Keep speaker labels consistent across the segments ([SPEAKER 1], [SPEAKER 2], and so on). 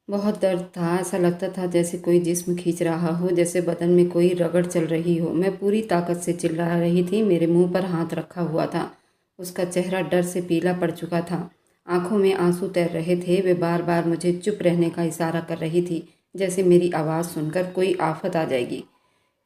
[SPEAKER 1] बहुत दर्द था। ऐसा लगता था जैसे कोई जिस्म खींच रहा हो, जैसे बदन में कोई रगड़ चल रही हो। मैं पूरी ताकत से चिल्ला रही थी। मेरे मुंह पर हाथ रखा हुआ था। उसका चेहरा डर से पीला पड़ चुका था। आंखों में आंसू तैर रहे थे। वे बार बार मुझे चुप रहने का इशारा कर रही थी, जैसे मेरी आवाज़ सुनकर कोई आफत आ जाएगी।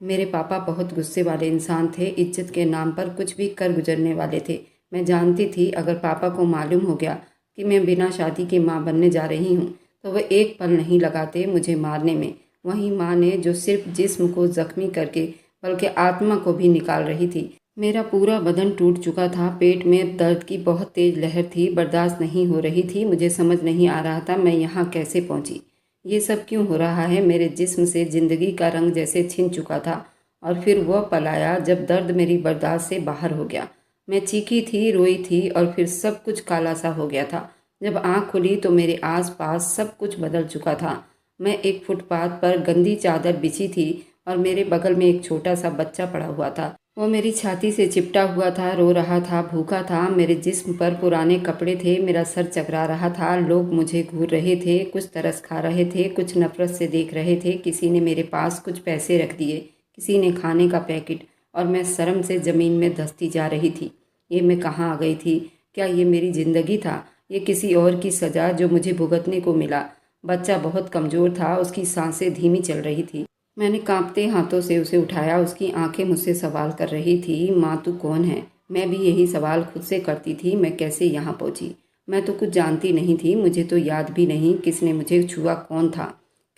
[SPEAKER 1] मेरे पापा बहुत गुस्से वाले इंसान थे। इज्जत के नाम पर कुछ भी कर गुजरने वाले थे। मैं जानती थी अगर पापा को मालूम हो गया कि मैं बिना शादी की माँ बनने जा रही हूँ तो वह एक पल नहीं लगाते मुझे मारने में। वही माँ ने जो सिर्फ जिस्म को जख्मी करके बल्कि आत्मा को भी निकाल रही थी। मेरा पूरा बदन टूट चुका था। पेट में दर्द की बहुत तेज लहर थी। बर्दाश्त नहीं हो रही थी। मुझे समझ नहीं आ रहा था मैं यहाँ कैसे पहुँची। ये सब क्यों हो रहा है। मेरे जिस्म से ज़िंदगी का रंग जैसे छिन चुका था। और फिर वह पल आया जब दर्द मेरी बर्दाश्त से बाहर हो गया। मैं चीखी थी, रोई थी और फिर सब कुछ काला सा हो गया था। जब आँख खुली तो मेरे आसपास सब कुछ बदल चुका था। मैं एक फुटपाथ पर गंदी चादर बिछी थी और मेरे बगल में एक छोटा सा बच्चा पड़ा हुआ था। वो मेरी छाती से चिपटा हुआ था, रो रहा था, भूखा था। मेरे जिस्म पर पुराने कपड़े थे। मेरा सर चकरा रहा था। लोग मुझे घूर रहे थे, कुछ तरस खा रहे थे, कुछ नफरत से देख रहे थे। किसी ने मेरे पास कुछ पैसे रख दिए, किसी ने खाने का पैकेट, और मैं शर्म से ज़मीन में धंसती जा रही थी। ये मैं कहाँ आ गई थी? क्या ये मेरी ज़िंदगी था? ये किसी और की सज़ा जो मुझे भुगतने को मिला? बच्चा बहुत कमज़ोर था। उसकी सांसें धीमी चल रही थी। मैंने कांपते हाथों से उसे उठाया। उसकी आंखें मुझसे सवाल कर रही थी, माँ तू कौन है? मैं भी यही सवाल खुद से करती थी। मैं कैसे यहाँ पहुँची? मैं तो कुछ जानती नहीं थी। मुझे तो याद भी नहीं किसने मुझे छुआ, कौन था,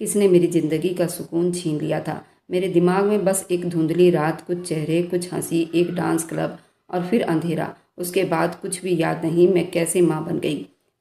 [SPEAKER 1] किसने मेरी ज़िंदगी का सुकून छीन लिया था। मेरे दिमाग में बस एक धुंधली रात, कुछ चेहरे, कुछ हंसी, एक डांस क्लब और फिर अंधेरा। उसके बाद कुछ भी याद नहीं। मैं कैसे माँ बन गई,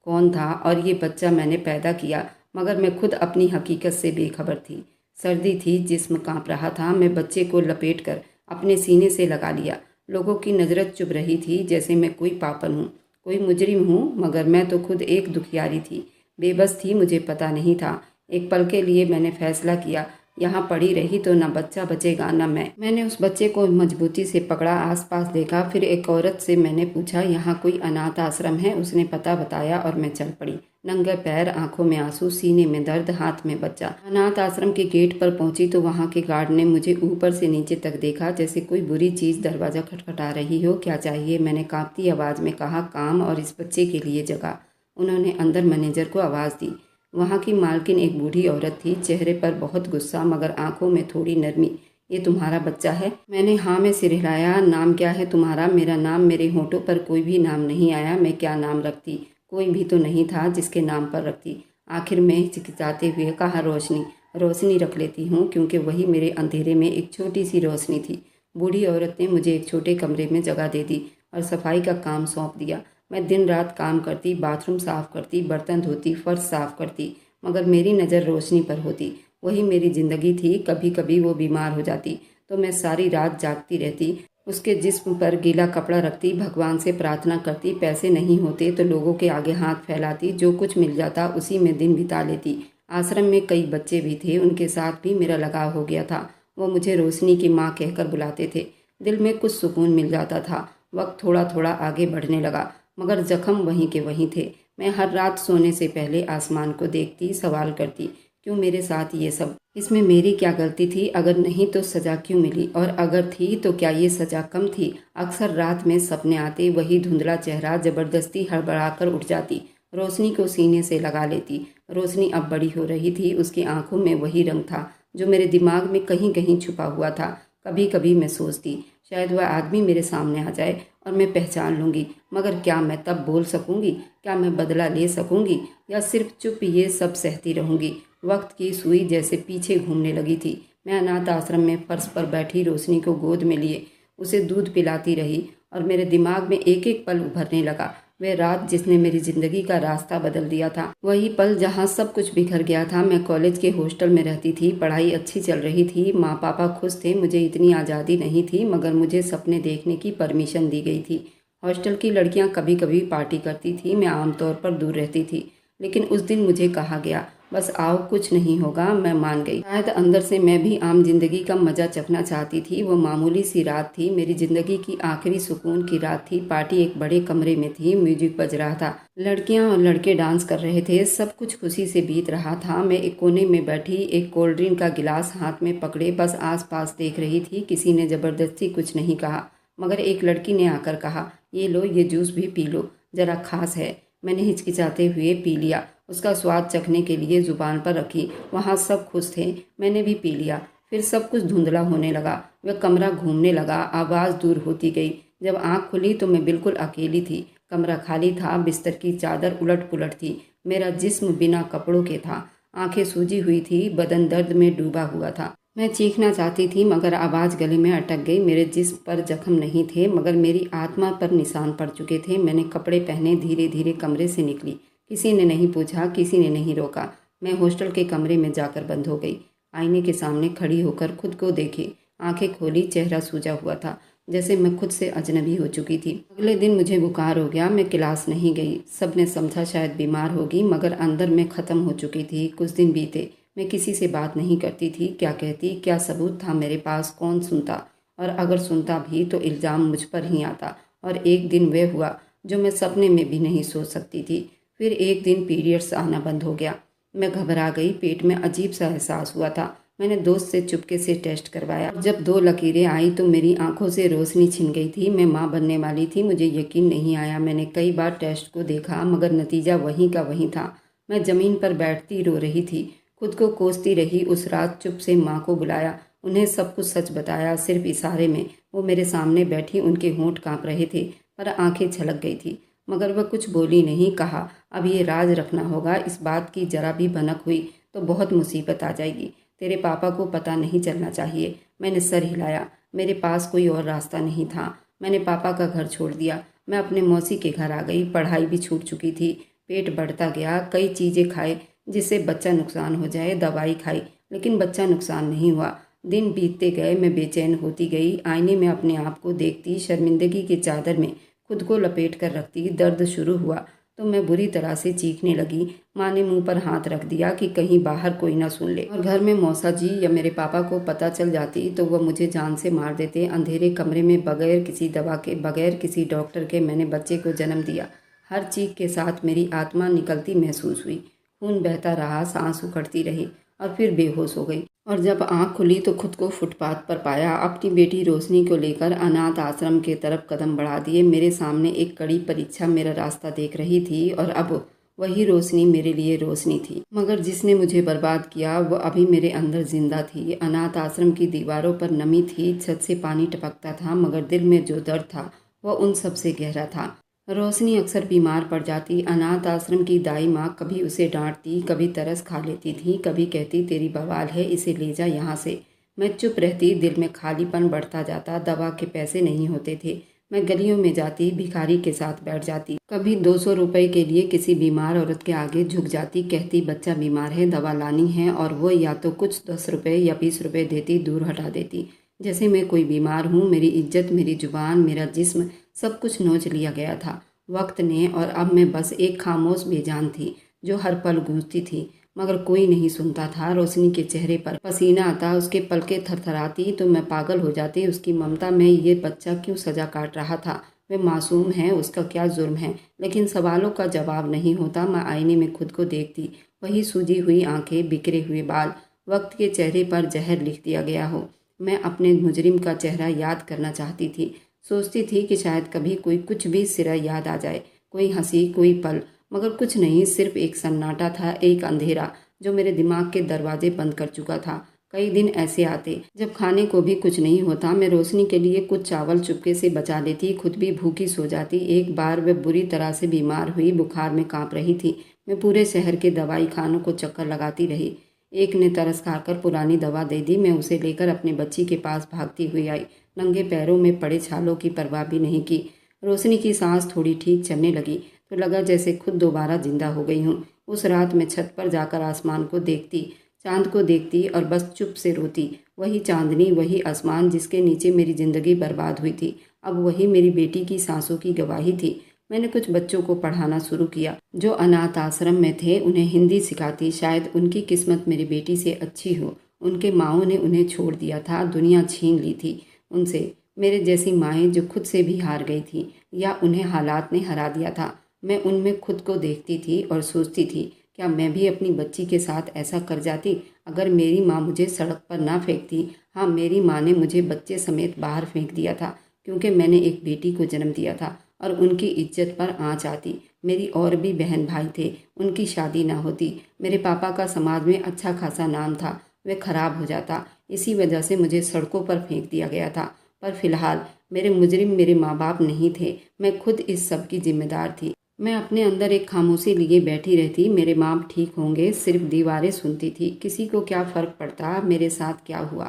[SPEAKER 1] कौन था, और ये बच्चा मैंने पैदा किया, मगर मैं खुद अपनी हकीकत से बेखबर थी। सर्दी थी, जिस्म कांप रहा था। मैं बच्चे को लपेटकर अपने सीने से लगा लिया। लोगों की नज़रें चुभ रही थी, जैसे मैं कोई पापन हूँ, कोई मुजरिम हूँ, मगर मैं तो खुद एक दुखियारी थी, बेबस थी। मुझे पता नहीं था। एक पल के लिए मैंने फैसला किया, यहाँ पड़ी रही तो ना बच्चा बचेगा ना मैं। मैंने उस बच्चे को मजबूती से पकड़ा, आसपास देखा, फिर एक औरत से मैंने पूछा, यहाँ कोई अनाथ आश्रम है? उसने पता बताया और मैं चल पड़ी। नंगे पैर, आंखों में आंसू, सीने में दर्द, हाथ में बच्चा। अनाथ आश्रम के गेट पर पहुंची तो वहां के गार्ड ने मुझे ऊपर से नीचे तक देखा, जैसे कोई बुरी चीज दरवाजा खटखटा रही हो। क्या चाहिए? मैंने कांपती आवाज में कहा, काम और इस बच्चे के लिए जगह। उन्होंने अंदर मैनेजर को आवाज़ दी। वहाँ की मालकिन एक बूढ़ी औरत थी, चेहरे पर बहुत गुस्सा मगर आंखों में थोड़ी नरमी। ये तुम्हारा बच्चा है? मैंने हाँ में सिर हिलाया। नाम क्या है तुम्हारा? मेरा नाम? मेरे होठों पर कोई भी नाम नहीं आया। मैं क्या नाम रखती? कोई भी तो नहीं था जिसके नाम पर रखती। आखिर में हिचकिचाते हुए कहा, रोशनी। रोशनी रख लेती हूँ, क्योंकि वही मेरे अंधेरे में एक छोटी सी रोशनी थी। बूढ़ी औरत ने मुझे एक छोटे कमरे में जगह दे दी और सफाई का काम सौंप दिया। मैं दिन रात काम करती, बाथरूम साफ करती, बर्तन धोती, फर्श साफ करती, मगर मेरी नज़र रोशनी पर होती। वही मेरी ज़िंदगी थी। कभी कभी वो बीमार हो जाती तो मैं सारी रात जागती रहती, उसके जिस्म पर गीला कपड़ा रखती, भगवान से प्रार्थना करती। पैसे नहीं होते तो लोगों के आगे हाथ फैलाती, जो कुछ मिल जाता उसी में दिन बिता लेती। आश्रम में कई बच्चे भी थे, उनके साथ भी मेरा लगाव हो गया था। वो मुझे रोशनी की माँ कहकर बुलाते थे। दिल में कुछ सुकून मिल जाता था। वक्त थोड़ा थोड़ा आगे बढ़ने लगा, मगर जख्म वहीं के वहीं थे। मैं हर रात सोने से पहले आसमान को देखती, सवाल करती, क्यों मेरे साथ ये सब? इसमें मेरी क्या गलती थी? अगर नहीं तो सज़ा क्यों मिली? और अगर थी तो क्या ये सज़ा कम थी? अक्सर रात में सपने आते, वही धुंधला चेहरा, ज़बरदस्ती हड़बड़ाकर उठ जाती, रोशनी को सीने से लगा लेती। रोशनी अब बड़ी हो रही थी। उसकी आंखों में वही रंग था जो मेरे दिमाग में कहीं कहीं छुपा हुआ था। कभी कभी मैं सोचती, शायद वह आदमी मेरे सामने आ जाए और मैं पहचान लूँगी, मगर क्या मैं तब बोल सकूँगी? क्या मैं बदला ले सकूँगी, या सिर्फ चुप ये सब सहती रहूँगी? वक्त की सुई जैसे पीछे घूमने लगी थी। मैं अनाथ आश्रम में फर्श पर बैठी रोशनी को गोद में लिए उसे दूध पिलाती रही और मेरे दिमाग में एक एक पल उभरने लगा। वह रात जिसने मेरी जिंदगी का रास्ता बदल दिया था, वही पल जहाँ सब कुछ बिखर गया था। मैं कॉलेज के हॉस्टल में रहती थी। पढ़ाई अच्छी चल रही थी। माँ पापा खुश थे। मुझे इतनी आज़ादी नहीं थी, मगर मुझे सपने देखने की परमिशन दी गई थी। हॉस्टल की लड़कियाँ कभी कभी पार्टी करती थी। मैं आमतौर पर दूर रहती थी, लेकिन उस दिन मुझे कहा गया, बस आओ, कुछ नहीं होगा, मैं मान गई। शायद अंदर से मैं भी आम जिंदगी का मजा चखना चाहती थी। वो मामूली सी रात थी, मेरी जिंदगी की आखिरी सुकून की रात थी। पार्टी एक बड़े कमरे में थी, म्यूजिक बज रहा था, लड़कियां और लड़के डांस कर रहे थे, सब कुछ खुशी से बीत रहा था। मैं एक कोने में बैठी एक कोल्ड ड्रिंक का गिलास हाथ में पकड़े बस आस पास देख रही थी। किसी ने जबरदस्ती कुछ नहीं कहा, मगर एक लड़की ने आकर कहा, ये लो, ये जूस भी पी लो, जरा खास है। मैंने हिचकिचाते हुए पी लिया, उसका स्वाद चखने के लिए जुबान पर रखी। वहाँ सब खुश थे, मैंने भी पी लिया। फिर सब कुछ धुंधला होने लगा, वह कमरा घूमने लगा, आवाज़ दूर होती गई। जब आँख खुली तो मैं बिल्कुल अकेली थी। कमरा खाली था, बिस्तर की चादर उलट पुलट थी, मेरा जिस्म बिना कपड़ों के था, आंखें सूजी हुई थी, बदन दर्द में डूबा हुआ था। मैं चीखना चाहती थी मगर आवाज़ गले में अटक गई। मेरे जिस्म पर जख्म नहीं थे मगर मेरी आत्मा पर निशान पड़ चुके थे। मैंने कपड़े पहने धीरे धीरे कमरे से निकली। किसी ने नहीं पूछा, किसी ने नहीं रोका। मैं हॉस्टल के कमरे में जाकर बंद हो गई। आईने के सामने खड़ी होकर खुद को देखी, आंखें खोली, चेहरा सूजा हुआ था, जैसे मैं खुद से अजनबी हो चुकी थी। अगले दिन मुझे बुखार हो गया, मैं क्लास नहीं गई। सबने समझा शायद बीमार होगी, मगर अंदर में ख़त्म हो चुकी थी। कुछ दिन बीते, मैं किसी से बात नहीं करती थी। क्या कहती, क्या सबूत था मेरे पास, कौन सुनता? और अगर सुनता भी तो इल्ज़ाम मुझ पर ही आता। और एक दिन वह हुआ जो मैं सपने में भी नहीं सोच सकती थी। फिर एक दिन पीरियड्स आना बंद हो गया। मैं घबरा गई, पेट में अजीब सा एहसास हुआ था। मैंने दोस्त से चुपके से टेस्ट करवाया। जब 2 लकीरें आई तो मेरी आंखों से रोशनी छिन गई थी। मैं माँ बनने वाली थी, मुझे यकीन नहीं आया। मैंने कई बार टेस्ट को देखा मगर नतीजा वहीं का वहीं था। मैं ज़मीन पर बैठती रो रही थी, खुद को कोसती रही। उस रात चुप से माँ को बुलाया, उन्हें सब कुछ सच बताया, सिर्फ इशारे में। वो मेरे सामने बैठी, उनके होंठ काँप रहे थे पर आंखें छलक गई थी, मगर वह कुछ बोली नहीं। कहा, अब ये राज रखना होगा, इस बात की जरा भी भनक हुई तो बहुत मुसीबत आ जाएगी। तेरे पापा को पता नहीं चलना चाहिए। मैंने सर हिलाया, मेरे पास कोई और रास्ता नहीं था। मैंने पापा का घर छोड़ दिया, मैं अपने मौसी के घर आ गई। पढ़ाई भी छूट चुकी थी, पेट बढ़ता गया, कई चीज़ें खाए जिससे बच्चा नुकसान हो जाए, दवाई खाई लेकिन बच्चा नुकसान नहीं हुआ। दिन बीतते गए, मैं बेचैन होती गई। आईने में अपने आप को देखती, शर्मिंदगी की चादर में खुद को लपेट कर रखती। दर्द शुरू हुआ तो मैं बुरी तरह से चीखने लगी। माँ ने मुंह पर हाथ रख दिया कि कहीं बाहर कोई ना सुन ले, और घर में मौसा जी या मेरे पापा को पता चल जाती तो वह मुझे जान से मार देते। अंधेरे कमरे में बगैर किसी दवा के, बगैर किसी डॉक्टर के मैंने बच्चे को जन्म दिया। हर चीख के साथ मेरी आत्मा निकलती महसूस हुई। खून बहता रहा, सांस उखड़ती रही और फिर बेहोश हो गई। और जब आंख खुली तो खुद को फुटपाथ पर पाया। अपनी बेटी रोशनी को लेकर अनाथ आश्रम के तरफ कदम बढ़ा दिए। मेरे सामने एक कड़ी परीक्षा मेरा रास्ता देख रही थी और अब वही रोशनी मेरे लिए रोशनी थी, मगर जिसने मुझे बर्बाद किया वह अभी मेरे अंदर जिंदा थी। अनाथ आश्रम की दीवारों पर नमी थी, छत से पानी टपकता था, मगर दिल में जो दर्द था वह उन सबसे गहरा था। रोशनी अक्सर बीमार पड़ जाती। अनाथ आश्रम की दाई माँ कभी उसे डांटती, कभी तरस खा लेती थी, कभी कहती तेरी बवाल है, इसे ले जा यहाँ से। मैं चुप रहती, दिल में खालीपन बढ़ता जाता। दवा के पैसे नहीं होते थे। मैं गलियों में जाती, भिखारी के साथ बैठ जाती, कभी 200 रुपए के लिए किसी बीमार औरत के आगे झुक जाती, कहती बच्चा बीमार है, दवा लानी है, और वो या तो कुछ 10 रुपए या 20 रुपए देती, दूर हटा देती, जैसे मैं कोई बीमार हूँ। मेरी इज्जत, मेरी जुबान, मेरा जिस्म, सब कुछ नोच लिया गया था वक्त ने, और अब मैं बस एक खामोश बेजान थी जो हर पल गूंजती थी, मगर कोई नहीं सुनता था। रोशनी के चेहरे पर पसीना आता, उसके पलकें थरथराती तो मैं पागल हो जाती। उसकी ममता में ये बच्चा क्यों सजा काट रहा था? वह मासूम है, उसका क्या जुर्म है? लेकिन सवालों का जवाब नहीं होता। मैं आईने में खुद को देखती, वही सूजी हुई आंखें, बिखरे हुए बाल, वक्त के चेहरे पर जहर लिख दिया गया हो। मैं अपने मुजरिम का चेहरा याद करना चाहती थी। सोचती थी कि शायद कभी कोई कुछ भी सिरा याद आ जाए, कोई हंसी, कोई पल, मगर कुछ नहीं। सिर्फ एक सन्नाटा था, एक अंधेरा जो मेरे दिमाग के दरवाजे बंद कर चुका था। कई दिन ऐसे आते जब खाने को भी कुछ नहीं होता। मैं रोशनी के लिए कुछ चावल चुपके से बचा लेती, खुद भी भूखी सो जाती। एक बार वह बुरी तरह से बीमार हुई, बुखार में कांप रही थी। मैं पूरे शहर के दवाई खानों को चक्कर लगाती रही। एक ने तरस खाकर पुरानी दवा दे दी। मैं उसे लेकर अपने बच्ची के पास भागती हुई आई, नंगे पैरों में पड़े छालों की परवाह भी नहीं की। रोशनी की सांस थोड़ी ठीक चलने लगी तो लगा जैसे खुद दोबारा जिंदा हो गई हूँ। उस रात मैं छत पर जाकर आसमान को देखती, चांद को देखती और बस चुप से रोती। वही चांदनी, वही आसमान जिसके नीचे मेरी जिंदगी बर्बाद हुई थी, अब वही मेरी बेटी की सांसों की गवाही थी। मैंने कुछ बच्चों को पढ़ाना शुरू किया जो अनाथ आश्रम में थे। उन्हें हिंदी सिखाती। शायद उनकी किस्मत मेरी बेटी से अच्छी हो। उनके माँओं ने उन्हें छोड़ दिया था, दुनिया छीन ली थी उनसे। मेरे जैसी माएँ जो खुद से भी हार गई थी या उन्हें हालात ने हरा दिया था। मैं उनमें खुद को देखती थी और सोचती थी, क्या मैं भी अपनी बच्ची के साथ ऐसा कर जाती अगर मेरी माँ मुझे सड़क पर ना फेंकती। हाँ, मेरी माँ ने मुझे बच्चे समेत बाहर फेंक दिया था क्योंकि मैंने एक बेटी को जन्म दिया था और उनकी इज्जत पर आँच आती। मेरी और भी बहन भाई थे, उनकी शादी ना होती। मेरे पापा का समाज में अच्छा खासा नाम था, वह खराब हो जाता। इसी वजह से मुझे सड़कों पर फेंक दिया गया था। पर फिलहाल मेरे मुजरिम मेरे माँ बाप नहीं थे, मैं खुद इस सब की जिम्मेदार थी। मैं अपने अंदर एक खामोशी लिए बैठी रहती। मेरे माँ ठीक होंगे, सिर्फ दीवारें सुनती थी। किसी को क्या फ़र्क पड़ता मेरे साथ क्या हुआ।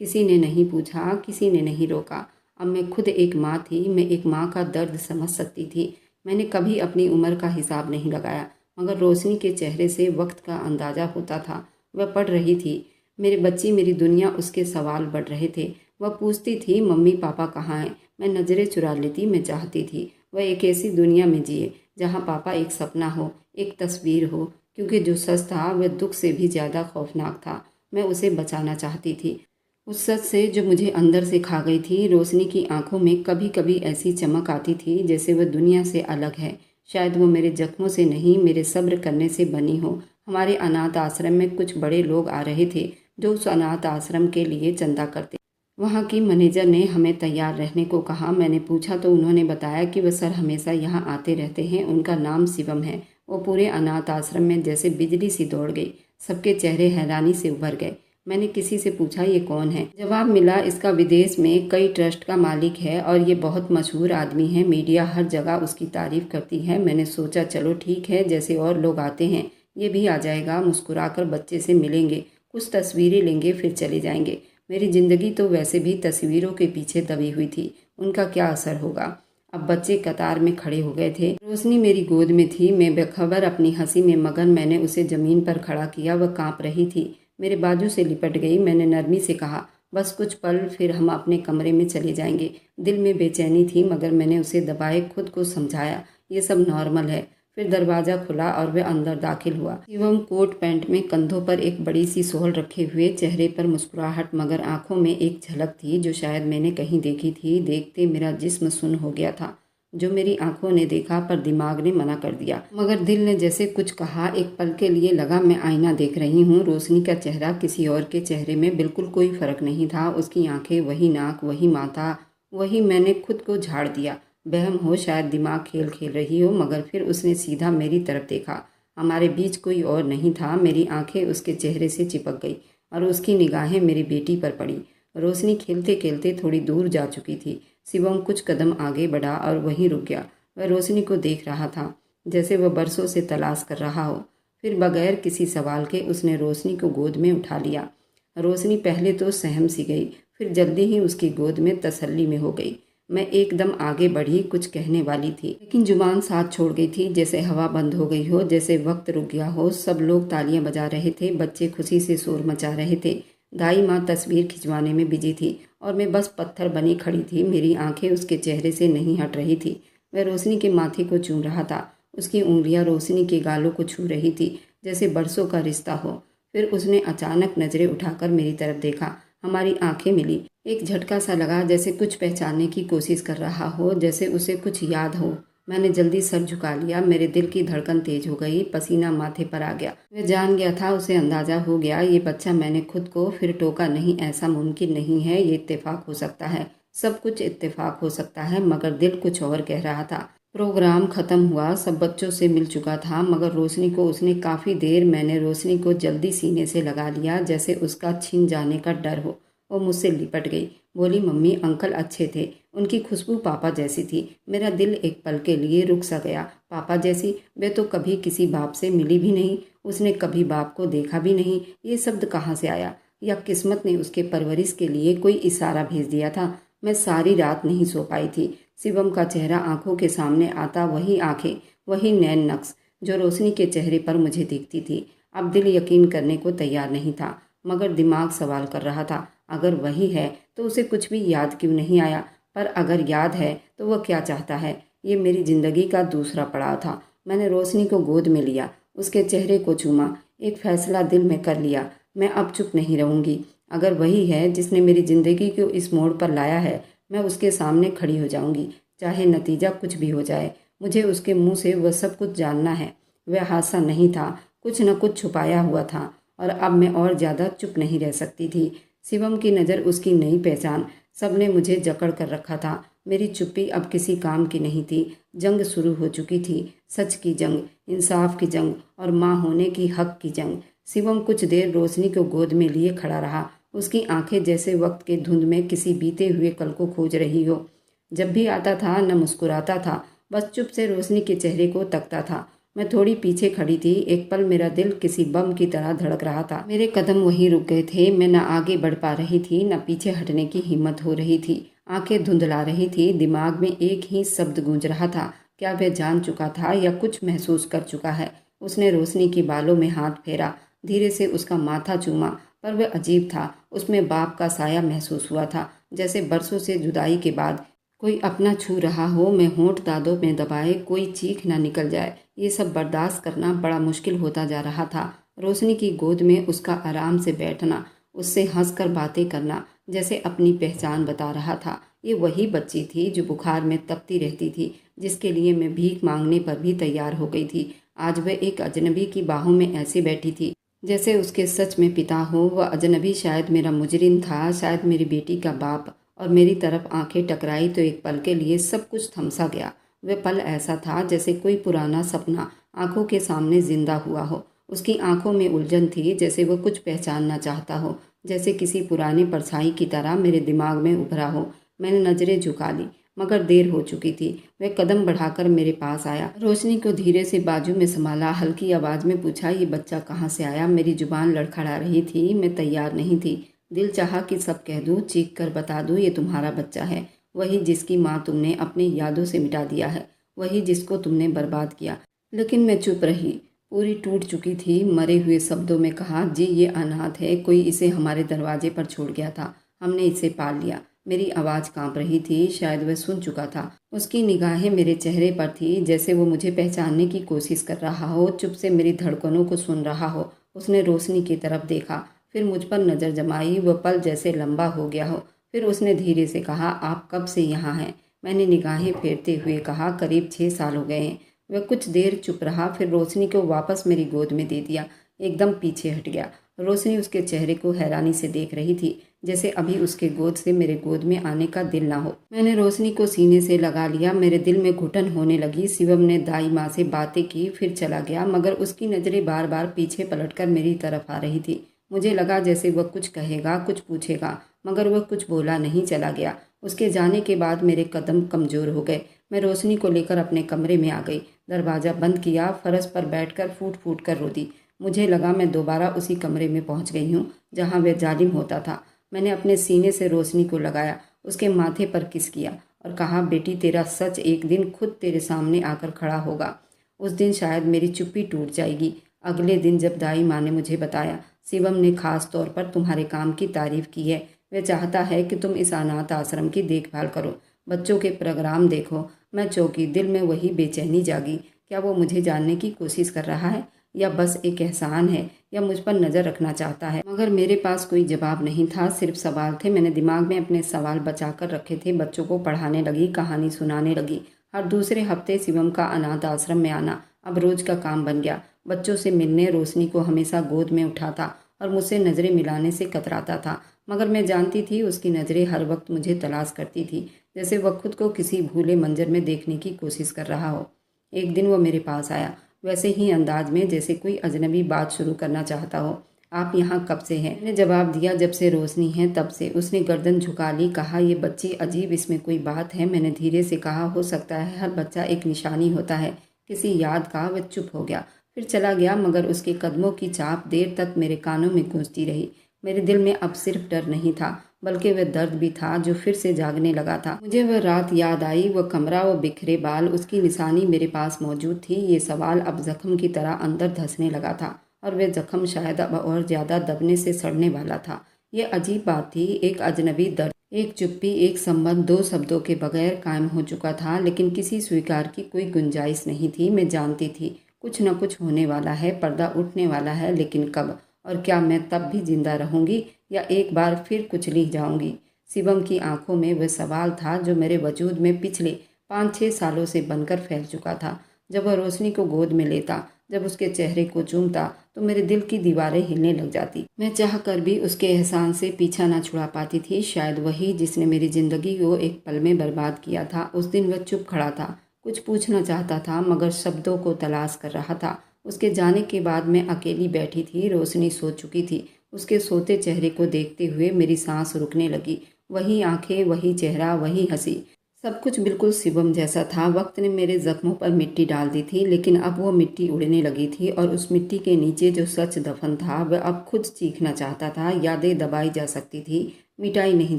[SPEAKER 1] किसी ने नहीं पूछा, किसी ने नहीं रोका। अब मैं खुद एक माँ थी, मैं एक माँ का दर्द समझ सकती थी। मैंने कभी अपनी उम्र का हिसाब नहीं लगाया, मगर रोशनी के चेहरे से वक्त का अंदाज़ा होता था। वह पढ़ रही थी, मेरी बच्ची मेरी दुनिया। उसके सवाल बढ़ रहे थे। वह पूछती थी, मम्मी पापा कहाँ हैं। मैं नज़रें चुरा लेती। मैं चाहती थी वह एक ऐसी दुनिया में जिए जहाँ पापा एक सपना हो, एक तस्वीर हो, क्योंकि जो सच था वह दुख से भी ज़्यादा खौफनाक था। मैं उसे बचाना चाहती थी, उस सच से जो मुझे अंदर से खा गई थी। रोशनी की आंखों में कभी कभी ऐसी चमक आती थी जैसे वह दुनिया से अलग है। शायद वो मेरे जख्मों से नहीं, मेरे सब्र करने से बनी हो। हमारे अनाथ आश्रम में कुछ बड़े लोग आ रहे थे जो उस अनाथ आश्रम के लिए चंदा करते। वहाँ की मैनेजर ने हमें तैयार रहने को कहा। मैंने पूछा तो उन्होंने बताया कि वह सर हमेशा यहाँ आते रहते हैं, उनका नाम शिवम है। वो पूरे अनाथ आश्रम में जैसे बिजली सी दौड़ गई। सबके चेहरे हैरानी से उभर गए। मैंने किसी से पूछा, ये कौन है। जवाब मिला, इसका विदेश में कई ट्रस्ट का मालिक है और ये बहुत मशहूर आदमी है, मीडिया हर जगह उसकी तारीफ करती है। मैंने सोचा चलो ठीक है, जैसे और लोग आते हैं ये भी आ जाएगा। मुस्कुराकर बच्चे से मिलेंगे, कुछ तस्वीरें लेंगे, फिर चले जाएंगे। मेरी जिंदगी तो वैसे भी तस्वीरों के पीछे दबी हुई थी, उनका क्या असर होगा। अब बच्चे कतार में खड़े हो गए थे। रोशनी मेरी गोद में थी, मैं बेखबर अपनी हंसी में मगन। मैंने उसे जमीन पर खड़ा किया, वह कांप रही थी, मेरे बाजू से लिपट गई। मैंने नरमी से कहा, बस कुछ पल, फिर हम अपने कमरे में चले जाएंगे। दिल में बेचैनी थी मगर मैंने उसे दबाए खुद को समझाया ये सब नॉर्मल है। फिर दरवाज़ा खुला और वह अंदर दाखिल हुआ। शिवम कोट पैंट में, कंधों पर एक बड़ी सी सोल रखे हुए, चेहरे पर मुस्कुराहट मगर आंखों में एक झलक थी जो शायद मैंने कहीं देखी थी। देखते मेरा जिस्म सुन्न हो गया था। जो मेरी आंखों ने देखा पर दिमाग ने मना कर दिया, मगर दिल ने जैसे कुछ कहा। एक पल के लिए लगा मैं आईना देख रही हूँ। रोशनी का चेहरा किसी और के चेहरे में बिल्कुल कोई फर्क नहीं था। उसकी आंखें, वही नाक, वही माथा, वही। मैंने खुद को झाड़ दिया। वहम हो, शायद दिमाग खेल खेल रही हो। मगर फिर उसने सीधा मेरी तरफ देखा। हमारे बीच कोई और नहीं था। मेरी आंखें उसके चेहरे से चिपक गई और उसकी निगाहें मेरी बेटी पर पड़ी। रोशनी खेलते खेलते थोड़ी दूर जा चुकी थी। शिवम कुछ कदम आगे बढ़ा और वहीं रुक गया। वह रोशनी को देख रहा था जैसे वह बरसों से तलाश कर रहा हो। फिर बगैर किसी सवाल के उसने रोशनी को गोद में उठा लिया। रोशनी पहले तो सहम सी गई, फिर जल्दी ही उसकी गोद में तसल्ली में हो गई। मैं एकदम आगे बढ़ी, कुछ कहने वाली थी लेकिन जुबान साथ छोड़ गई थी। जैसे हवा बंद हो गई हो, जैसे वक्त रुक गया हो। सब लोग तालियां बजा रहे थे, बच्चे खुशी से शोर मचा रहे थे। दाई माँ तस्वीर खिंचवाने में बिजी थी और मैं बस पत्थर बनी खड़ी थी। मेरी आंखें उसके चेहरे से नहीं हट रही थी। वह रोशनी के माथे को चूम रहा था। उसकी उंगलियां रोशनी के गालों को छू रही थी जैसे बरसों का रिश्ता हो। फिर उसने अचानक नजरें उठाकर मेरी तरफ देखा। हमारी आंखें मिली। एक झटका सा लगा, जैसे कुछ पहचानने की कोशिश कर रहा हो, जैसे उसे कुछ याद हो। मैंने जल्दी सर झुका लिया। मेरे दिल की धड़कन तेज हो गई, पसीना माथे पर आ गया। वह जान गया था, उसे अंदाजा हो गया ये बच्चा। मैंने खुद को फिर टोका, नहीं ऐसा मुमकिन नहीं है, ये इत्तेफाक हो सकता है, सब कुछ इत्तेफाक हो सकता है। मगर दिल कुछ और कह रहा था। प्रोग्राम खत्म हुआ, सब बच्चों से मिल चुका था मगर रोशनी को उसने काफ़ी देर। मैंने रोशनी को जल्दी सीने से लगा लिया जैसे उसका छिन जाने का डर हो। वो मुझसे लिपट गई, बोली, मम्मी अंकल अच्छे थे, उनकी खुशबू पापा जैसी थी। मेरा दिल एक पल के लिए रुक सा गया। पापा जैसी? वे तो कभी किसी बाप से मिली भी नहीं, उसने कभी बाप को देखा भी नहीं। ये शब्द कहाँ से आया? या किस्मत ने उसके परवरिश के लिए कोई इशारा भेज दिया था? मैं सारी रात नहीं सो पाई थी। शिवम का चेहरा आंखों के सामने आता, वही आंखें, वही नैन नक्श जो रोशनी के चेहरे पर मुझे दिखती थी। अब दिल यकीन करने को तैयार नहीं था मगर दिमाग सवाल कर रहा था, अगर वही है तो उसे कुछ भी याद क्यों नहीं आया? पर अगर याद है तो वह क्या चाहता है? ये मेरी ज़िंदगी का दूसरा पड़ाव था। मैंने रोशनी को गोद में लिया, उसके चेहरे को चूमा। एक फैसला दिल में कर लिया, मैं अब चुप नहीं रहूँगी। अगर वही है जिसने मेरी ज़िंदगी को इस मोड़ पर लाया है, मैं उसके सामने खड़ी हो जाऊँगी, चाहे नतीजा कुछ भी हो जाए। मुझे उसके मुंह से वह सब कुछ जानना है। वह हादसा नहीं था, कुछ न कुछ छुपाया हुआ था, और अब मैं और ज़्यादा चुप नहीं रह सकती थी। शिवम की नज़र, उसकी नई पहचान, सब ने मुझे जकड़ कर रखा था। मेरी चुप्पी अब किसी काम की नहीं थी। जंग शुरू हो चुकी थी, सच की जंग, इंसाफ की जंग और माँ होने की हक की जंग। शिवम कुछ देर रोशनी को गोद में लिए खड़ा रहा। उसकी आंखें जैसे वक्त के धुंध में किसी बीते हुए कल को खोज रही हो। जब भी आता था न मुस्कुराता था, बस चुप से रोशनी के चेहरे को तकता था। मैं थोड़ी पीछे खड़ी थी। एक पल मेरा दिल किसी बम की तरह धड़क रहा था। मेरे कदम वहीं रुक गए थे। मैं न आगे बढ़ पा रही थी, न पीछे हटने की हिम्मत हो रही थी। आंखें धुंधला रही थी। दिमाग में एक ही शब्द गूंज रहा था, क्या वह जान चुका था या कुछ महसूस कर चुका है? उसने रोशनी के बालों में हाथ फेरा, धीरे से उसका माथा चूमा, पर वह अजीब था। उसमें बाप का साया महसूस हुआ था, जैसे बरसों से जुदाई के बाद कोई अपना छू रहा हो। मैं होंठ दांतों में दबाए, कोई चीख ना निकल जाए। ये सब बर्दाश्त करना बड़ा मुश्किल होता जा रहा था। रोशनी की गोद में उसका आराम से बैठना, उससे हंसकर बातें करना, जैसे अपनी पहचान बता रहा था। ये वही बच्ची थी जो बुखार में तपती रहती थी, जिसके लिए मैं भीख मांगने पर भी तैयार हो गई थी। आज वह एक अजनबी की बाहों में ऐसी बैठी थी जैसे उसके सच में पिता हो। वह अजनबी शायद मेरा मुजरिम था, शायद मेरी बेटी का बाप। और मेरी तरफ आंखें टकराई तो एक पल के लिए सब कुछ थमसा गया। वह पल ऐसा था जैसे कोई पुराना सपना आंखों के सामने जिंदा हुआ हो। उसकी आंखों में उलझन थी, जैसे वह कुछ पहचानना चाहता हो, जैसे किसी पुराने परछाई की तरह मेरे दिमाग में उभरा हो। मैंने नजरें झुका ली, मगर देर हो चुकी थी। वह कदम बढ़ाकर मेरे पास आया, रोशनी को धीरे से बाजू में संभाला, हल्की आवाज में पूछा, ये बच्चा कहाँ से आया? मेरी जुबान लड़खड़ा रही थी, मैं तैयार नहीं थी। दिल चाहा कि सब कह दूं, चीख कर बता दूं, ये तुम्हारा बच्चा है, वही जिसकी माँ तुमने अपनी यादों से मिटा दिया है, वही जिसको तुमने बर्बाद किया। लेकिन मैं चुप रही, पूरी टूट चुकी थी। मरे हुए शब्दों में कहा, जी ये अनाथ है, कोई इसे हमारे दरवाजे पर छोड़ गया था, हमने इसे पाल लिया। मेरी आवाज़ कांप रही थी, शायद वह सुन चुका था। उसकी निगाहें मेरे चेहरे पर थी, जैसे वो मुझे पहचानने की कोशिश कर रहा हो, चुप से मेरी धड़कनों को सुन रहा हो। उसने रोशनी की तरफ देखा, फिर मुझ पर नज़र जमाई। वह पल जैसे लंबा हो गया हो। फिर उसने धीरे से कहा, आप कब से यहाँ हैं? मैंने निगाहें फेरते हुए कहा, करीब 6 साल हो गए हैं। वह कुछ देर चुप रहा, फिर रोशनी को वापस मेरी गोद में दे दिया, एकदम पीछे हट गया। रोशनी उसके चेहरे को हैरानी से देख रही थी, जैसे अभी उसके गोद से मेरे गोद में आने का दिल ना हो। मैंने रोशनी को सीने से लगा लिया, मेरे दिल में घुटन होने लगी। शिवम ने दाई माँ से बातें की, फिर चला गया, मगर उसकी नज़रें बार बार पीछे पलटकर मेरी तरफ आ रही थी। मुझे लगा जैसे वह कुछ कहेगा, कुछ पूछेगा, मगर वह कुछ बोला नहीं, चला गया। उसके जाने के बाद मेरे कदम कमज़ोर हो गए। मैं रोशनी को लेकर अपने कमरे में आ गई, दरवाज़ा बंद किया, फर्श पर बैठकर फूट फूट कर रो दी। मुझे लगा मैं दोबारा उसी कमरे में पहुंच गई हूँ जहाँ वह जालिम होता था। मैंने अपने सीने से रोशनी को लगाया, उसके माथे पर किस किया और कहा, बेटी तेरा सच एक दिन खुद तेरे सामने आकर खड़ा होगा। उस दिन शायद मेरी चुप्पी टूट जाएगी। अगले दिन जब दाई माँ ने मुझे बताया, शिवम ने खास तौर पर तुम्हारे काम की तारीफ की है, वह चाहता है कि तुम इस अनाथ आश्रम की देखभाल करो, बच्चों के प्रोग्राम देखो। मैं चौंकी, दिल में वही बेचैनी जागी। क्या वो मुझे जानने की कोशिश कर रहा है, या बस एक एहसान है, या मुझ पर नज़र रखना चाहता है? मगर मेरे पास कोई जवाब नहीं था, सिर्फ सवाल थे। मैंने दिमाग में अपने सवाल बचा कर रखे थे। बच्चों को पढ़ाने लगी, कहानी सुनाने लगी। हर दूसरे हफ्ते शिवम का अनाथ आश्रम में आना अब रोज का काम बन गया। बच्चों से मिलने रोशनी को हमेशा गोद में उठाता और मुझसे नज़रें मिलाने से कतराता था, मगर मैं जानती थी उसकी नज़रें हर वक्त मुझे तलाश करती थी, जैसे वह खुद को किसी भूले मंजर में देखने की कोशिश कर रहा हो। एक दिन वो मेरे पास आया, वैसे ही अंदाज में जैसे कोई अजनबी बात शुरू करना चाहता हो। आप यहाँ कब से हैं? मैंने जवाब दिया, जब से रोशनी है तब से। उसने गर्दन झुका ली, कहा, ये बच्ची अजीब, इसमें कोई बात है? मैंने धीरे से कहा, हो सकता है, हर बच्चा एक निशानी होता है, किसी याद का। वह चुप हो गया, फिर चला गया, मगर उसके कदमों की चाप देर तक मेरे कानों में गूंजती रही। मेरे दिल में अब सिर्फ डर नहीं था, बल्कि वह दर्द भी था जो फिर से जागने लगा था। मुझे वह रात याद आई, वह कमरा, वो बिखरे बाल, उसकी निशानी मेरे पास मौजूद थी। ये सवाल अब जख्म की तरह अंदर धंसने लगा था, और वह जख्म शायद अब और ज़्यादा दबने से सड़ने वाला था। यह अजीब बात थी, एक अजनबी दर्द एक चुप्पी, एक संबंध 2 शब्दों के बगैर कायम हो चुका था, लेकिन किसी स्वीकार की कोई गुंजाइश नहीं थी। मैं जानती थी कुछ न कुछ होने वाला है, पर्दा उठने वाला है, लेकिन कब और क्या मैं तब भी जिंदा रहूंगी या एक बार फिर कुचली जाऊंगी? शिवम की आंखों में वह सवाल था जो मेरे वजूद में पिछले 5-6 सालों से बनकर फैल चुका था। जब वह रोशनी को गोद में लेता, जब उसके चेहरे को चूमता, तो मेरे दिल की दीवारें हिलने लग जाती। मैं चाह कर भी उसके एहसान से पीछा ना छुड़ा पाती थी। शायद वही जिसने मेरी जिंदगी को एक पल में बर्बाद किया था। उस दिन वह चुप खड़ा था, कुछ पूछना चाहता था मगर शब्दों को तलाश कर रहा था। उसके जाने के बाद मैं अकेली बैठी थी। रोशनी सो चुकी थी। उसके सोते चेहरे को देखते हुए मेरी सांस रुकने लगी। वही आंखें, वही चेहरा, वही हंसी, सब कुछ बिल्कुल शिवम जैसा था। वक्त ने मेरे जख्मों पर मिट्टी डाल दी थी, लेकिन अब वो मिट्टी उड़ने लगी थी और उस मिट्टी के नीचे जो सच दफन था वह अब खुद चीखना चाहता था। यादें दबाई जा सकती थी, मिटाई नहीं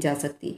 [SPEAKER 1] जा सकती।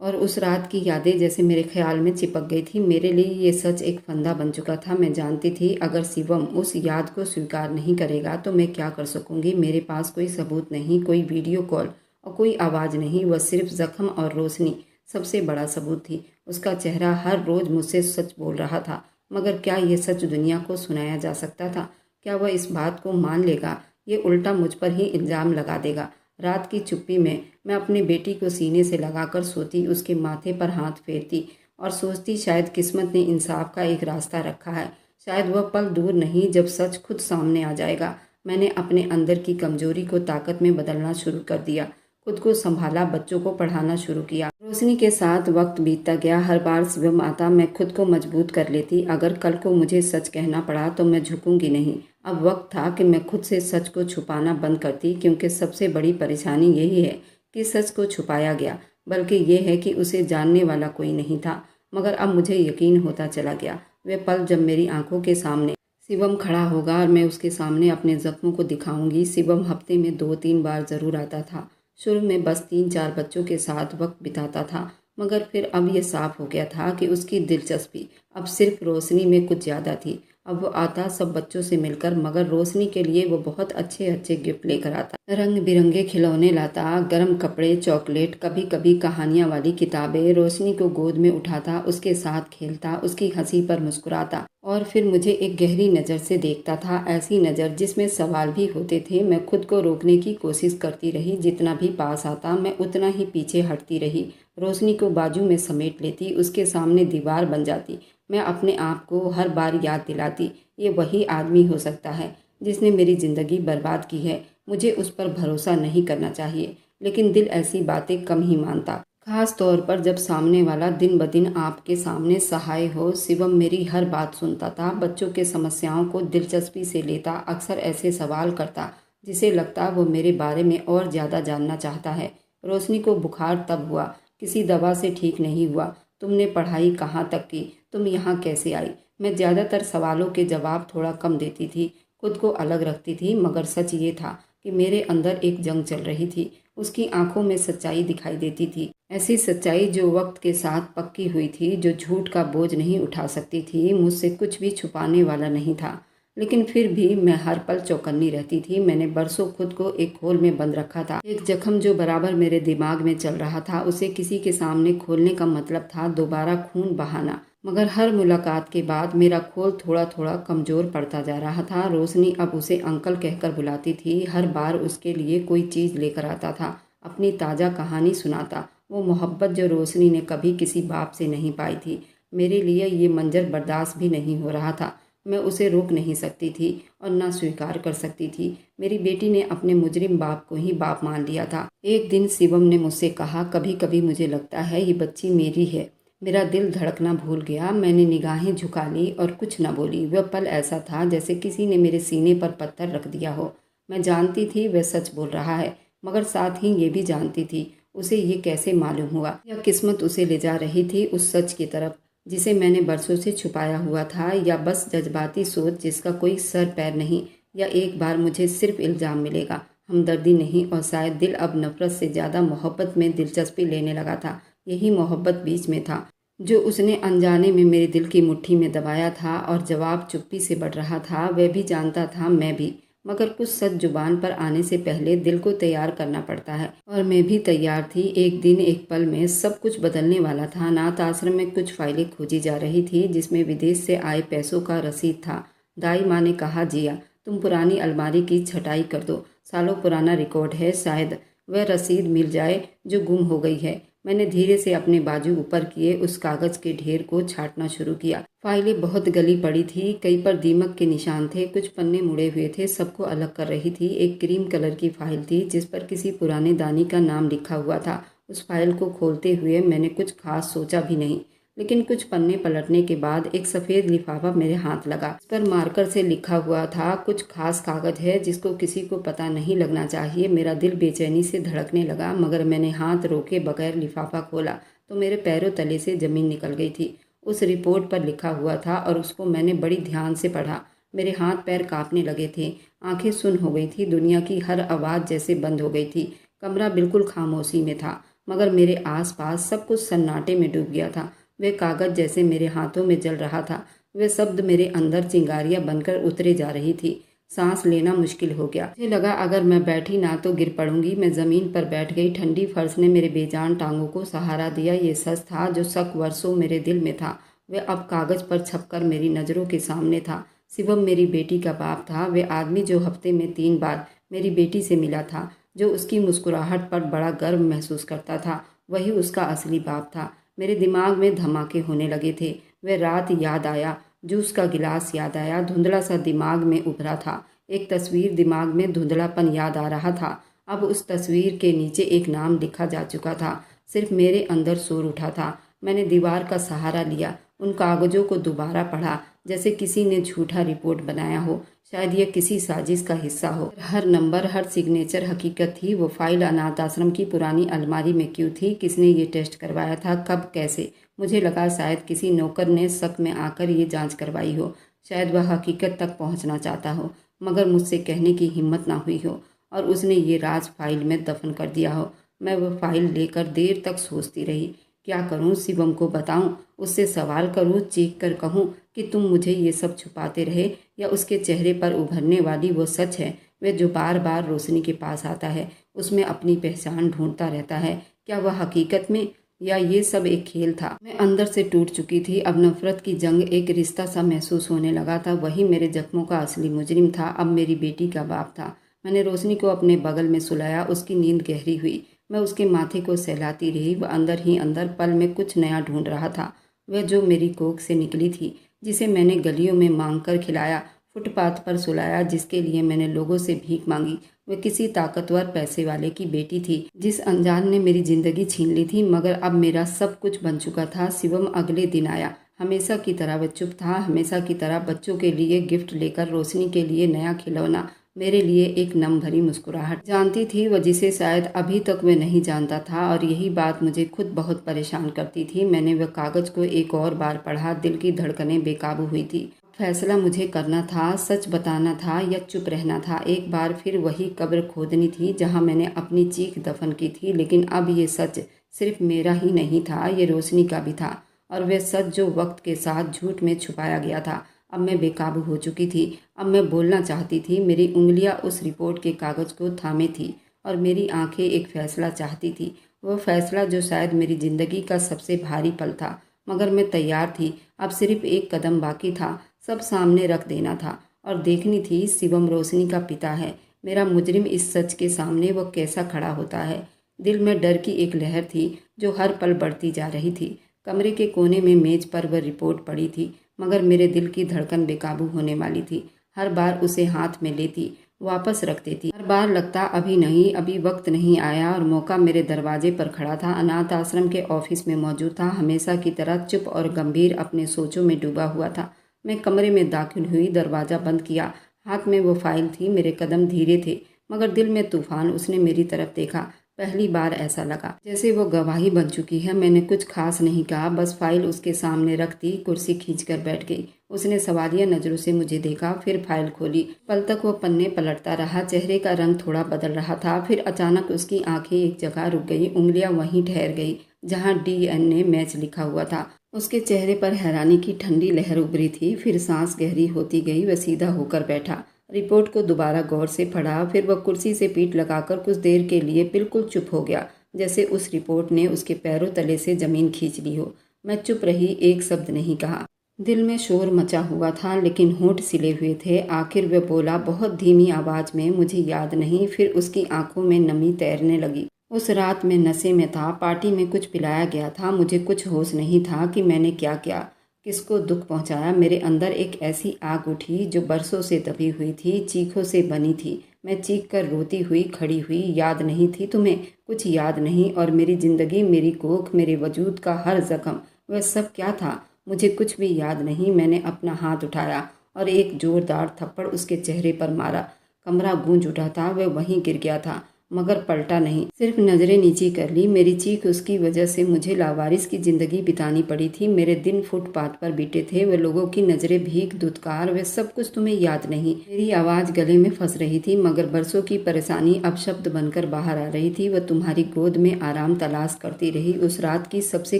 [SPEAKER 1] और उस रात की यादें जैसे मेरे ख्याल में चिपक गई थी। मेरे लिए ये सच एक फंदा बन चुका था। मैं जानती थी अगर शिवम उस याद को स्वीकार नहीं करेगा तो मैं क्या कर सकूंगी। मेरे पास कोई सबूत नहीं, कोई वीडियो कॉल और कोई आवाज़ नहीं। वह सिर्फ जख्म और रोशनी सबसे बड़ा सबूत थी। उसका चेहरा हर रोज़ मुझसे सच बोल रहा था, मगर क्या ये सच दुनिया को सुनाया जा सकता था? क्या वह इस बात को मान लेगा? ये उल्टा मुझ पर ही इल्ज़ाम लगा देगा। रात की चुप्पी में मैं अपनी बेटी को सीने से लगाकर सोती, उसके माथे पर हाथ फेरती और सोचती शायद किस्मत ने इंसाफ का एक रास्ता रखा है। शायद वह पल दूर नहीं जब सच खुद सामने आ जाएगा। मैंने अपने अंदर की कमजोरी को ताकत में बदलना शुरू कर दिया। खुद को संभाला, बच्चों को पढ़ाना शुरू किया। रोशनी के साथ वक्त बीतता गया। हर बार शिवम आता मैं खुद को मजबूत कर लेती। अगर कल को मुझे सच कहना पड़ा तो मैं झुकूंगी नहीं। अब वक्त था कि मैं खुद से सच को छुपाना बंद करती, क्योंकि सबसे बड़ी परेशानी यही है कि सच को छुपाया गया, बल्कि ये है कि उसे जानने वाला कोई नहीं था। मगर अब मुझे यकीन होता चला गया। वे पल जब मेरी आंखों के सामने शिवम खड़ा होगा और मैं उसके सामने अपने जख्मों को दिखाऊंगी। शिवम हफ्ते में 2-3 बार जरूर आता था। शुरू में बस 3-4 बच्चों के साथ वक्त बिताता था, मगर फिर अब ये साफ हो गया था कि उसकी दिलचस्पी अब सिर्फ रोशनी में कुछ ज़्यादा थी। अब वो आता सब बच्चों से मिलकर, मगर रोशनी के लिए वो बहुत अच्छे अच्छे गिफ्ट लेकर आता। रंग बिरंगे खिलौने लाता, गर्म कपड़े, चॉकलेट, कभी कभी कहानियाँ वाली किताबें। रोशनी को गोद में उठाता, उसके साथ खेलता, उसकी हंसी पर मुस्कुराता और फिर मुझे एक गहरी नज़र से देखता था। ऐसी नज़र जिसमें सवाल भी होते थे। मैं खुद को रोकने की कोशिश करती रही। जितना भी पास आता मैं उतना ही पीछे हटती रही। रोशनी को बाजू में समेट लेती, उसके सामने दीवार बन जाती। मैं अपने आप को हर बार याद दिलाती, ये वही आदमी हो सकता है जिसने मेरी ज़िंदगी बर्बाद की है। मुझे उस पर भरोसा नहीं करना चाहिए, लेकिन दिल ऐसी बातें कम ही मानता, खास तौर पर जब सामने वाला दिन ब दिन आपके सामने सहाय हो। शिवम मेरी हर बात सुनता था, बच्चों के समस्याओं को दिलचस्पी से लेता, अक्सर ऐसे सवाल करता जिसे लगता वो मेरे बारे में और ज़्यादा जानना चाहता है। रोशनी को बुखार तब हुआ, किसी दवा से ठीक नहीं हुआ। तुमने पढ़ाई कहाँ तक की? तुम यहाँ कैसे आई? मैं ज़्यादातर सवालों के जवाब थोड़ा कम देती थी, खुद को अलग रखती थी, मगर सच ये था कि मेरे अंदर एक जंग चल रही थी। उसकी आंखों में सच्चाई दिखाई देती थी, ऐसी सच्चाई जो वक्त के साथ पक्की हुई थी, जो झूठ का बोझ नहीं उठा सकती थी। मुझसे कुछ भी छुपाने वाला नहीं था, लेकिन फिर भी मैं हर पल चौकन्नी रहती थी। मैंने बरसों खुद को एक खोल में बंद रखा था, एक जख्म जो बराबर मेरे दिमाग में चल रहा था। उसे किसी के सामने खोलने का मतलब था दोबारा खून बहाना। मगर हर मुलाकात के बाद मेरा खोल थोड़ा थोड़ा कमजोर पड़ता जा रहा था। रोशनी अब उसे अंकल कहकर बुलाती थी। हर बार उसके लिए कोई चीज़ लेकर आता था, अपनी ताज़ा कहानी सुनाता। वो मोहब्बत जो रोशनी ने कभी किसी बाप से नहीं पाई थी। मेरे लिए ये मंजर बर्दाश्त भी नहीं हो रहा था। मैं उसे रोक नहीं सकती थी और ना स्वीकार कर सकती थी। मेरी बेटी ने अपने मुजरिम बाप को ही बाप मान लिया था। एक दिन शिवम ने मुझसे कहा, कभी कभी मुझे लगता है ये बच्ची मेरी है। मेरा दिल धड़कना भूल गया। मैंने निगाहें झुका ली और कुछ न बोली। वह पल ऐसा था जैसे किसी ने मेरे सीने पर पत्थर रख दिया हो। मैं जानती थी वह सच बोल रहा है, मगर साथ ही ये भी जानती थी उसे ये कैसे मालूम हुआ। या किस्मत उसे ले जा रही थी उस सच की तरफ जिसे मैंने बरसों से छुपाया हुआ था, या बस जज्बाती सोच जिसका कोई सर पैर नहीं। या एक बार मुझे सिर्फ इल्ज़ाम मिलेगा, हमदर्दी नहीं, और शायद दिल अब नफरत से ज़्यादा मोहब्बत में दिलचस्पी लेने लगा था। यही मोहब्बत बीच में था जो उसने अनजाने में मेरे दिल की मुट्ठी में दबाया था, और जवाब चुप्पी से बढ़ रहा था। वह भी जानता था, मैं भी, मगर कुछ सच जुबान पर आने से पहले दिल को तैयार करना पड़ता है, और मैं भी तैयार थी। एक दिन एक पल में सब कुछ बदलने वाला था। अनाथ आश्रम में कुछ फाइलें खोजी जा रही थी जिसमें विदेश से आए पैसों का रसीद था। दाई माँ ने कहा, जिया तुम पुरानी अलमारी की छटाई कर दो, सालों पुराना रिकॉर्ड है, शायद वह रसीद मिल जाए जो गुम हो गई है। मैंने धीरे से अपने बाजू ऊपर किए उस कागज के ढेर को छांटना शुरू किया। फाइलें बहुत गली पड़ी थी, कई पर दीमक के निशान थे, कुछ पन्ने मुड़े हुए थे। सबको अलग कर रही थी। एक क्रीम कलर की फाइल थी जिस पर किसी पुराने दानी का नाम लिखा हुआ था। उस फाइल को खोलते हुए मैंने कुछ खास सोचा भी नहीं, लेकिन कुछ पन्ने पलटने के बाद एक सफ़ेद लिफाफा मेरे हाथ लगा। इस पर मार्कर से लिखा हुआ था, कुछ खास कागज है जिसको किसी को पता नहीं लगना चाहिए। मेरा दिल बेचैनी से धड़कने लगा, मगर मैंने हाथ रोके बगैर लिफाफा खोला तो मेरे पैरों तले से ज़मीन निकल गई थी। उस रिपोर्ट पर लिखा हुआ था और उसको मैंने बड़ी ध्यान से पढ़ा। मेरे हाथ पैर कांपने लगे थे, आंखें सुन्न हो गई थी, दुनिया की हर आवाज़ जैसे बंद हो गई थी। कमरा बिल्कुल खामोशी में था, मगर मेरे आसपास सब कुछ सन्नाटे में डूब गया था। वह कागज जैसे मेरे हाथों में जल रहा था। वे शब्द मेरे अंदर चिंगारियां बनकर उतरे जा रही थी। सांस लेना मुश्किल हो गया। मुझे लगा अगर मैं बैठी ना तो गिर पड़ूंगी। मैं जमीन पर बैठ गई। ठंडी फर्श ने मेरे बेजान टांगों को सहारा दिया। ये सच था जो शक वर्षों मेरे दिल में था, वह अब कागज पर छपकर मेरी नज़रों के सामने था। शिवम मेरी बेटी का बाप था। वह आदमी जो हफ्ते में 3 बार मेरी बेटी से मिला था, जो उसकी मुस्कुराहट पर बड़ा गर्व महसूस करता था, वही उसका असली बाप था। मेरे दिमाग में धमाके होने लगे थे। वह रात याद आया, जूस का गिलास याद आया, धुंधला सा दिमाग में उभरा था। एक तस्वीर दिमाग में धुंधलापन याद आ रहा था। अब उस तस्वीर के नीचे एक नाम लिखा जा चुका था। सिर्फ मेरे अंदर शोर उठा था। मैंने दीवार का सहारा लिया, उन कागजों को दोबारा पढ़ा जैसे किसी ने झूठा रिपोर्ट बनाया हो। शायद यह किसी साजिश का हिस्सा हो। हर नंबर, हर सिग्नेचर हकीकत थी। वो फाइल अनाथ आश्रम की पुरानी अलमारी में क्यों थी? किसने ये टेस्ट करवाया था? कब? कैसे? मुझे लगा शायद किसी नौकर ने शक में आकर ये जांच करवाई हो। शायद वह हकीकत तक पहुंचना चाहता हो, मगर मुझसे कहने की हिम्मत ना हुई हो, और उसने ये राज फाइल में दफन कर दिया हो। मैं वह फाइल लेकर देर तक सोचती रही। क्या करूं? शिवम को बताऊं? उससे सवाल करूं? चीख कर कहूं कि तुम मुझे ये सब छुपाते रहे? या उसके चेहरे पर उभरने वाली वो सच है, वह जो बार बार रोशनी के पास आता है, उसमें अपनी पहचान ढूंढता रहता है? क्या वह हकीकत में, या ये सब एक खेल था? मैं अंदर से टूट चुकी थी। अब नफरत की जंग, एक रिश्ता सा महसूस होने लगा था। वही मेरे जख्मों का असली मुजरिम था, अब मेरी बेटी का बाप था। मैंने रोशनी को अपने बगल में सुलाया। उसकी नींद गहरी हुई। मैं उसके माथे को सहलाती रही। वह अंदर ही अंदर पल में कुछ नया ढूंढ रहा था। वह जो मेरी कोख से निकली थी, जिसे मैंने गलियों में मांग कर खिलाया, फुटपाथ पर सुलाया, जिसके लिए मैंने लोगों से भीख मांगी, वह किसी ताकतवर पैसे वाले की बेटी थी, जिस अनजान ने मेरी जिंदगी छीन ली थी। मगर अब मेरा सब कुछ बन चुका था। शिवम अगले दिन आया। हमेशा की तरह वह चुप था। हमेशा की तरह बच्चों के लिए गिफ्ट लेकर, रोशनी के लिए नया खिलौना, मेरे लिए एक नम भरी मुस्कुराहट। जानती थी वह, जिसे शायद अभी तक वह नहीं जानता था, और यही बात मुझे खुद बहुत परेशान करती थी। मैंने वह कागज को एक और बार पढ़ा। दिल की धड़कनें बेकाबू हुई थी। फैसला मुझे करना था, सच बताना था या चुप रहना था। एक बार फिर वही कब्र खोदनी थी जहां मैंने अपनी चीख दफन की थी। लेकिन अब ये सच सिर्फ मेरा ही नहीं था, ये रोशनी का भी था, और वह सच जो वक्त के साथ झूठ में छुपाया गया था। अब मैं बेकाबू हो चुकी थी। अब मैं बोलना चाहती थी। मेरी उंगलियां उस रिपोर्ट के कागज को थामे थी, और मेरी आंखें एक फैसला चाहती थी। वह फैसला जो शायद मेरी जिंदगी का सबसे भारी पल था। मगर मैं तैयार थी। अब सिर्फ एक कदम बाकी था। सब सामने रख देना था, और देखनी थी शिवम रोशनी का पिता है, मेरा मुजरिम। इस सच के सामने वह कैसा खड़ा होता है। दिल में डर की एक लहर थी जो हर पल बढ़ती जा रही थी। कमरे के कोने में मेज पर वह रिपोर्ट पड़ी थी, मगर मेरे दिल की धड़कन बेकाबू होने वाली थी। हर बार उसे हाथ में लेती, वापस रख देती। हर बार लगता अभी नहीं, अभी वक्त नहीं आया, और मौका मेरे दरवाजे पर खड़ा था। अनाथ आश्रम के ऑफिस में मौजूद था, हमेशा की तरह चुप और गंभीर, अपने सोचों में डूबा हुआ था। मैं कमरे में दाखिल हुई, दरवाज़ा बंद किया। हाथ में वो फाइल थी। मेरे कदम धीरे थे, मगर दिल में तूफान। उसने मेरी तरफ देखा। पहली बार ऐसा लगा जैसे वो गवाही बन चुकी है। मैंने कुछ खास नहीं कहा, बस फाइल उसके सामने रख दी, कुर्सी खींचकर बैठ गई। उसने सवालिया नजरों से मुझे देखा, फिर फाइल खोली। पल तक वो पन्ने पलटता रहा। चेहरे का रंग थोड़ा बदल रहा था। फिर अचानक उसकी आंखें एक जगह रुक गई, उंगलियां वहीं ठहर गई जहां DNA मैच लिखा हुआ था। उसके चेहरे पर हैरानी की ठंडी लहर उभरी थी। फिर सांस गहरी होती गई। वह सीधा होकर बैठा। रिपोर्ट को दोबारा गौर से पढ़ा, फिर वह कुर्सी से पीठ लगाकर कुछ देर के लिए बिल्कुल चुप हो गया, जैसे उस रिपोर्ट ने उसके पैरों तले से ज़मीन खींच ली हो। मैं चुप रही, एक शब्द नहीं कहा। दिल में शोर मचा हुआ था, लेकिन होंठ सिले हुए थे। आखिर वह बोला बहुत धीमी आवाज़ में, मुझे याद नहीं। फिर उसकी आंखों में नमी तैरने लगी। उस रात मैं नशे में था, पार्टी में कुछ पिलाया गया था। मुझे कुछ होश नहीं था कि मैंने क्या किया, किसको दुख पहुंचाया। मेरे अंदर एक ऐसी आग उठी जो बरसों से दबी हुई थी, चीखों से बनी थी। मैं चीख कर रोती हुई खड़ी हुई। याद नहीं थी तुम्हें? कुछ याद नहीं? और मेरी ज़िंदगी, मेरी कोख, मेरे वजूद का हर जख्म, वह सब क्या था? मुझे कुछ भी याद नहीं। मैंने अपना हाथ उठाया और एक जोरदार थप्पड़ उसके चेहरे पर मारा। कमरा गूंज उठा था। वह वहीं गिर गया था, मगर पलटा नहीं, सिर्फ नज़रें नीची कर ली। मेरी चीख उसकी वजह से मुझे लावारिस की ज़िंदगी बितानी पड़ी थी। मेरे दिन फुटपाथ पर बीते थे। वे लोगों की नज़रें, भीख, दुत्कार, वे सब कुछ तुम्हें याद नहीं। मेरी आवाज़ गले में फंस रही थी, मगर बरसों की परेशानी अब शब्द बनकर बाहर आ रही थी। वह तुम्हारी गोद में आराम तलाश करती रही। उस रात की सबसे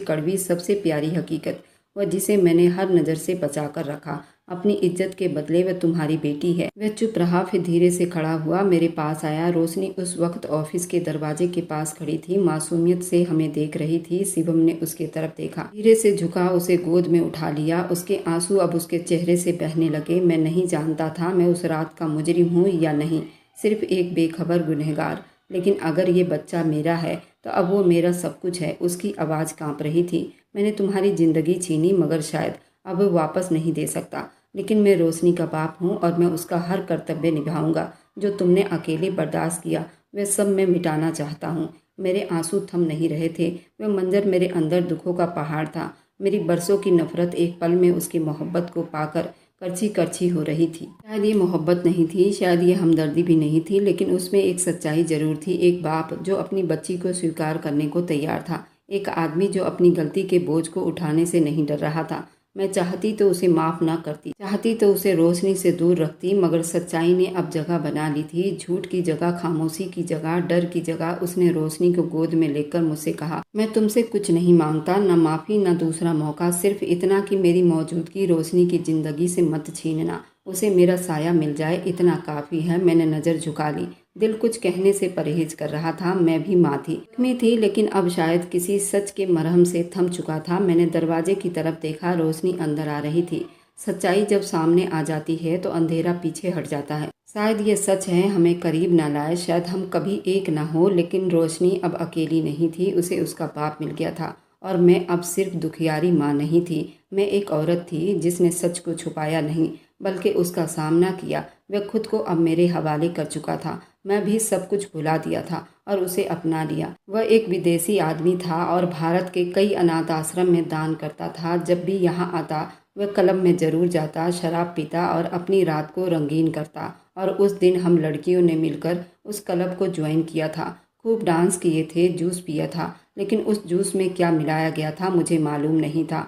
[SPEAKER 1] कड़वी, सबसे प्यारी हकीकत, वह जिसे मैंने हर नज़र से बचा कर रखा। अपनी इज्जत के बदले वह तुम्हारी बेटी है। वह चुप रहा, फिर धीरे से खड़ा हुआ, मेरे पास आया। रोशनी उस वक्त ऑफिस के दरवाजे के पास खड़ी थी, मासूमियत से हमें देख रही थी। शिवम ने उसके तरफ देखा, धीरे से झुका, उसे गोद में उठा लिया। उसके आंसू अब उसके चेहरे से बहने लगे। मैं नहीं जानता था मैं उस रात का मुजरिम हूँ या नहीं, सिर्फ एक बेखबर गुनहगार। लेकिन अगर ये बच्चा मेरा है तो अब वो मेरा सब कुछ है। उसकी आवाज़ कांप रही थी। मैंने तुम्हारी ज़िंदगी छीनी, मगर शायद अब वापस नहीं दे सकता। लेकिन मैं रोशनी का बाप हूँ और मैं उसका हर कर्तव्य निभाऊंगा। जो तुमने अकेले बर्दाश्त किया, वह सब मैं मिटाना चाहता हूँ। मेरे आंसू थम नहीं रहे थे। वह मंजर मेरे अंदर दुखों का पहाड़ था। मेरी बरसों की नफरत एक पल में उसकी मोहब्बत को पाकर करछी करछी हो रही थी। शायद ये मोहब्बत नहीं थी, शायद ये हमदर्दी भी नहीं थी, लेकिन उसमें एक सच्चाई जरूर थी। एक बाप जो अपनी बच्ची को स्वीकार करने को तैयार था। एक आदमी जो अपनी गलती के बोझ को उठाने से नहीं डर रहा था। मैं चाहती तो उसे माफ़ ना करती, चाहती तो उसे रोशनी से दूर रखती, मगर सच्चाई ने अब जगह बना ली थी। झूठ की जगह, खामोशी की जगह, डर की जगह। उसने रोशनी को गोद में लेकर मुझसे कहा, मैं तुमसे कुछ नहीं मांगता, न माफ़ी न दूसरा मौका, सिर्फ इतना कि मेरी मौजूदगी रोशनी की ज़िंदगी से मत छीनना। उसे मेरा साया मिल जाए, इतना काफ़ी है। मैंने नज़र झुका ली। दिल कुछ कहने से परहेज कर रहा था। मैं भी माँ थी, में थी, लेकिन अब शायद किसी सच के मरहम से थम चुका था। मैंने दरवाजे की तरफ देखा। रोशनी अंदर आ रही थी। सच्चाई जब सामने आ जाती है तो अंधेरा पीछे हट जाता है। शायद ये सच है, हमें करीब ना लाए, शायद हम कभी एक ना हो। लेकिन रोशनी अब अकेली नहीं थी। उसे उसका बाप मिल गया था, और मैं अब सिर्फ दुखियारी माँ नहीं थी। मैं एक औरत थी जिसने सच को छुपाया नहीं, बल्कि उसका सामना किया। वह खुद को अब मेरे हवाले कर चुका था। मैं भी सब कुछ भुला दिया था और उसे अपना लिया। वह एक विदेशी आदमी था और भारत के कई अनाथ आश्रम में दान करता था। जब भी यहाँ आता वह क्लब में जरूर जाता, शराब पीता और अपनी रात को रंगीन करता। और उस दिन हम लड़कियों ने मिलकर उस क्लब को ज्वाइन किया था। खूब डांस किए थे, जूस पिया था, लेकिन उस जूस में क्या मिलाया गया था मुझे मालूम नहीं था।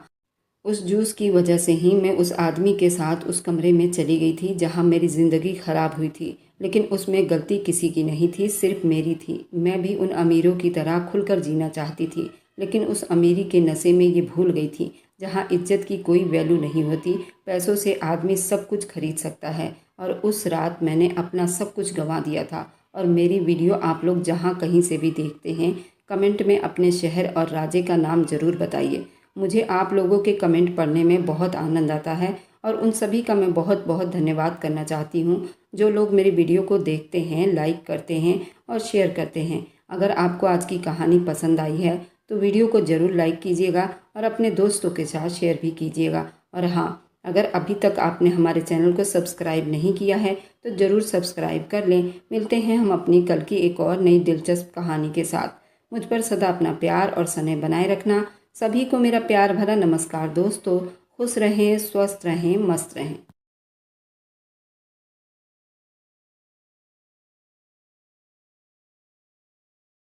[SPEAKER 1] उस जूस की वजह से ही मैं उस आदमी के साथ उस कमरे में चली गई थी जहां मेरी ज़िंदगी खराब हुई थी। लेकिन उसमें गलती किसी की नहीं थी, सिर्फ मेरी थी। मैं भी उन अमीरों की तरह खुलकर जीना चाहती थी, लेकिन उस अमीरी के नशे में ये भूल गई थी जहां इज्जत की कोई वैल्यू नहीं होती। पैसों से आदमी सब कुछ खरीद सकता है, और उस रात मैंने अपना सब कुछ गंवा दिया था। और मेरी वीडियो आप लोग जहाँ कहीं से भी देखते हैं, कमेंट में अपने शहर और राज्य का नाम ज़रूर बताइए। मुझे आप लोगों के कमेंट पढ़ने में बहुत आनंद आता है, और उन सभी का मैं बहुत बहुत धन्यवाद करना चाहती हूँ जो लोग मेरी वीडियो को देखते हैं, लाइक करते हैं और शेयर करते हैं। अगर आपको आज की कहानी पसंद आई है तो वीडियो को ज़रूर लाइक कीजिएगा और अपने दोस्तों के साथ शेयर भी कीजिएगा। और हाँ, अगर अभी तक आपने हमारे चैनल को सब्सक्राइब नहीं किया है तो ज़रूर सब्सक्राइब कर लें। मिलते हैं हम अपनी कल की एक और नई दिलचस्प कहानी के साथ। मुझ पर सदा अपना प्यार और स्नेह बनाए रखना। सभी को मेरा प्यार भरा नमस्कार दोस्तों। खुश रहें, स्वस्थ रहें, मस्त रहें।